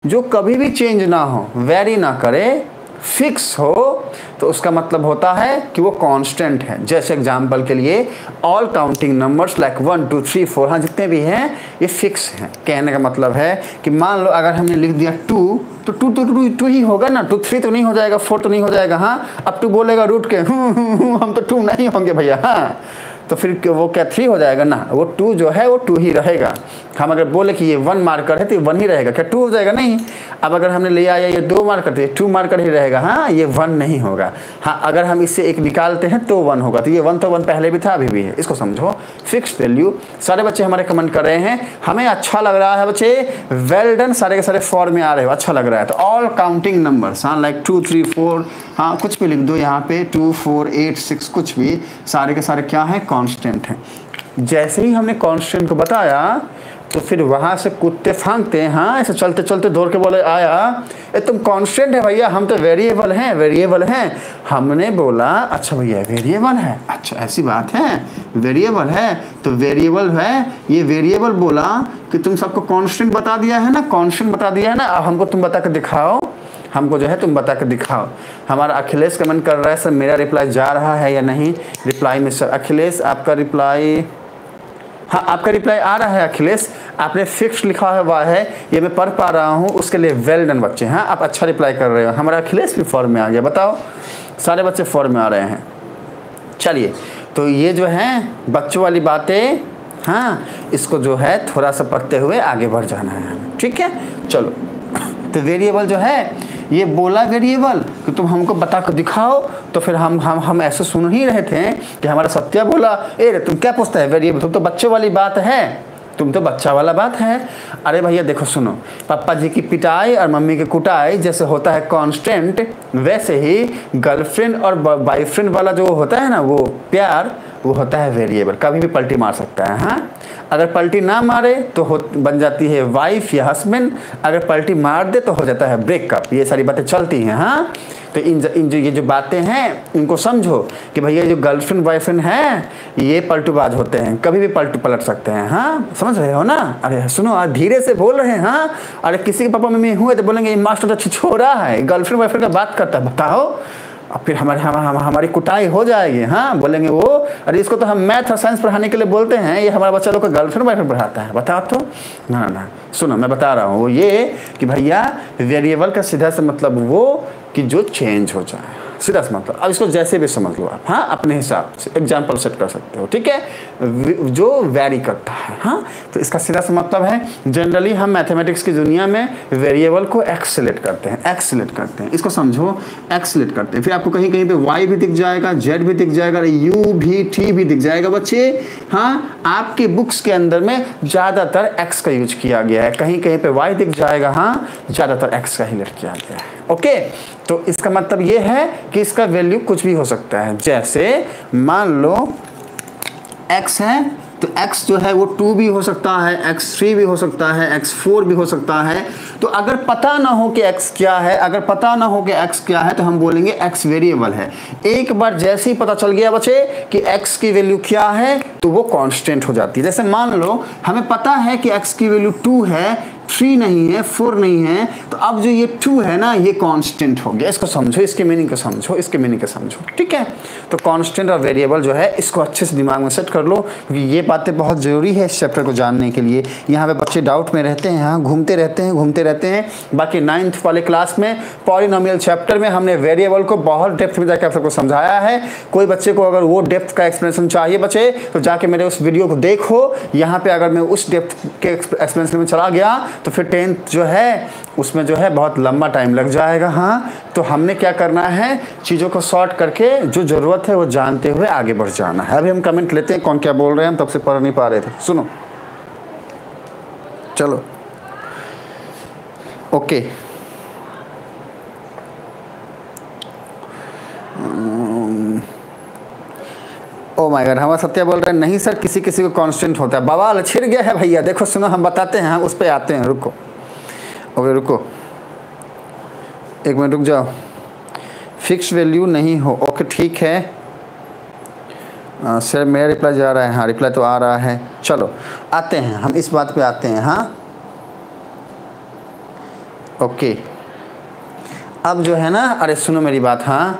जो कभी भी चेंज ना हो, वेरी ना करे, फिक्स हो, तो उसका मतलब होता है कि वो कांस्टेंट है। जैसे एग्जांपल के लिए ऑल काउंटिंग नंबर्स लाइक 1 2 3 4, हाँ जितने भी हैं ये फिक्स हैं। कहने का मतलब है कि मान लो अगर हमने लिख दिया 2 तो 2 तो 2 ही होगा ना, 2 3 तो नहीं हो जाएगा, 4 तो नहीं हो जाएगा। हाँ अब 2 बोलेगा रूट के हम तो 2 नहीं होंगे भैया, हाँ तो फिर वो क्या 3 हो जाएगा ना, वो 2 जो है वो 2 ही रहेगा। हम अगर बोले कि ये 1 मार्कर है तो ये 1 ही रहेगा, क्या 2 हो जाएगा? नहीं। अब अगर हमने ले आया ये 2 मार्कर तो ये 2 मार्कर ही रहेगा, हाँ ये 1 नहीं होगा। हाँ अगर हम इससे एक निकालते हैं तो 1 होगा, तो ये 1 तो 1 पहले भी था अभी भी है, इसको समझो फिक्स वैल्यू। सारे बच्चे हमारे कमेंट कर रहे हैं हमें अच्छा लग रहा है बच्चे, वेल डन, सारे के सारे फॉर्म में आ रहे हो, अच्छा लग रहा है। तो ऑल काउंटिंग नंबर्स, हाँ लाइक 2 3 4, हाँ कुछ भी लिख दो यहाँ पे, 2 4 8 6 कुछ भी, सारे के सारे क्या है? कांस्टेंट है। जैसे ही हमने कांस्टेंट को बताया तो फिर वहां से कुत्ते फांगते हैं, हाँ ऐसे चलते चलते दौड़ के बोले आया ये तुम कांस्टेंट है भैया, हम तो वेरिएबल हैं, वेरिएबल हैं। हमने बोला अच्छा भैया वेरिएबल है, अच्छा ऐसी बात है, वेरिएबल है तो वेरिएबल है, ये वेरिएबल बोला कि तुम सबको कांस्टेंट बता दिया है ना, कांस्टेंट बता दिया है ना, अब हमको तुम बता कर दिखाओ, हमको जो है तुम बता कर दिखाओ। हमारा अखिलेश कमेंट कर रहा है सर मेरा रिप्लाई जा रहा है या नहीं? रिप्लाई में सर अखिलेश आपका रिप्लाई, हाँ आपका रिप्लाई आ रहा है अखिलेश, आपने फिक्स लिखा हुआ है ये मैं पढ़ पा रहा हूँ, उसके लिए वेल डन बच्चे। हाँ आप अच्छा रिप्लाई कर रहे हो, हमारा अखिलेश भी फॉर्म में आ गया, बताओ सारे बच्चे फॉर्म में आ रहे हैं। चलिए तो ये जो है बच्चों वाली बातें, हाँ इसको जो है थोड़ा सा पढ़ते हुए आगे बढ़ जाना है, ठीक है। चलो तो वेरिएबल जो है ये बोला वेरिएबल कि तुम हमको बता कर दिखाओ, तो फिर हम ऐसे सुन ही रहे थे कि हमारा सत्या बोला ए रे तुम क्या पूछता है वेरिएबल, तुम तो बच्चे वाली बात है, तुम तो बच्चा वाला बात है। अरे भैया देखो सुनो, पापा जी की पिटाई और मम्मी की कुटाई जैसे होता है कांस्टेंट, वैसे ही गर्लफ्रेंड और बॉयफ्रेंड वाला जो होता है ना वो प्यार, वो होता है वेरिएबल, कभी भी पलटी मार सकता है। हाँ अगर पलटी ना मारे तो बन जाती है वाइफ या हस्बैंड, अगर पलटी मार दे तो हो जाता है ब्रेकअप। ये सारी बातें चलती हैं। हाँ तो इन जो ये जो बातें हैं इनको समझो कि भैया जो गर्लफ्रेंड बॉयफ्रेंड हैं ये पलटूबाज होते हैं, कभी भी पलट सकते हैं। हाँ समझ रहे हो ना? अरे सुनो धीरे से बोल रहे हैं। हाँ अरे किसी के पापा मम्मी हुए तो बोलेंगे मास्टर तो छिछोरा है, गर्लफ्रेंड बॉयफ्रेंड का बात करता है, बताओ। अब फिर हमारी कुटाई हो जाएगी। हाँ बोलेंगे वो अरे इसको तो हम मैथ और साइंस पढ़ाने के लिए बोलते हैं, ये हमारा बच्चा लोग को गर्लफ्रेंड बॉयफ्रेंड पढ़ाता है, बताओ तो। ना सुनो मैं बता रहा हूँ वो ये कि भैया वेरिएबल का सीधा सा मतलब वो कि जो चेंज हो जाए, सीधा सा मतलब। अब इसको जैसे भी समझ लो आप, हाँ अपने हिसाब से एग्जाम्पल सेट कर सकते हो, ठीक है, जो वैरी करता है। हाँ तो इसका सीधा सा मतलब है जनरली हम मैथमेटिक्स की दुनिया में वेरिएबल को एक्स सेलेक्ट करते हैं, एक्स सेलेक्ट करते हैं, इसको समझो एक्स सेलेक्ट करते हैं। फिर आपको कहीं कहीं पे वाई भी दिख जाएगा, जेड भी दिख जाएगा, यू भी टी भी दिख जाएगा बच्चे। हाँ आपके बुक्स के अंदर में ज़्यादातर एक्स का यूज किया गया है, कहीं कहीं पे वाई दिख जाएगा, हाँ ज़्यादातर एक्स का ही लेट किया गया है। ओके तो इसका मतलब ये है कि इसका वैल्यू कुछ भी हो सकता है। जैसे मान लो x है तो x जो है वो 2 भी हो सकता है, x3 भी हो सकता है, x4 भी हो सकता है। तो अगर पता ना हो कि x क्या है, अगर पता ना हो कि x क्या है तो हम बोलेंगे x वेरिएबल है। एक बार जैसे ही पता चल गया बच्चे कि x की वैल्यू क्या है तो वो कांस्टेंट हो जाती है। जैसे मान लो हमें पता है कि x की वैल्यू 2 है, 3 नहीं है, 4 नहीं है, तो अब जो ये 2 है ना ये कांस्टेंट हो गया। इसको समझो, इसके मीनिंग को समझो, इसके मीनिंग को समझो, ठीक है। तो कांस्टेंट और वेरिएबल जो है इसको अच्छे से दिमाग में सेट कर लो, क्योंकि ये बातें बहुत ज़रूरी है इस चैप्टर को जानने के लिए। यहाँ पे बच्चे डाउट में रहते हैं, हाँ घूमते रहते हैं। बाकी 9th वाले क्लास में पॉलिनोमियल चैप्टर में हमने वेरिएबल को बहुत डेप्थ में जाकर आपको समझाया है। कोई बच्चे को अगर वो डेप्थ का एक्सप्लेनेशन चाहिए बच्चे तो जाके मेरे उस वीडियो को देखो। यहाँ पे अगर मैं उस डेप्थ के एक्सप्लेनेशन में चला गया तो फिर 10th जो है उसमें जो है बहुत लंबा टाइम लग जाएगा। हाँ तो हमने क्या करना है, चीज़ों को सॉर्ट करके जो ज़रूरत है वो जानते हुए आगे बढ़ जाना है। अभी हम कमेंट लेते हैं कौन क्या बोल रहे हैं, हम तब से पढ़ नहीं पा रहे थे। सुनो चलो ओके ओ माय गॉड, हमारा सत्या बोल रहे हैं नहीं सर किसी किसी को कांस्टेंट होता है। बवाल छिड़ गया है भैया, देखो सुनो हम बताते हैं, उस पर आते हैं, रुको ओके रुको एक मिनट रुक जाओ। फिक्स वैल्यू नहीं हो, ओके ठीक है सर मेरा रिप्लाई जा रहा है, हाँ रिप्लाई तो आ रहा है। चलो आते हैं हम इस बात पे आते हैं। हाँ ओके, अब जो है ना, अरे सुनो मेरी बात, हाँ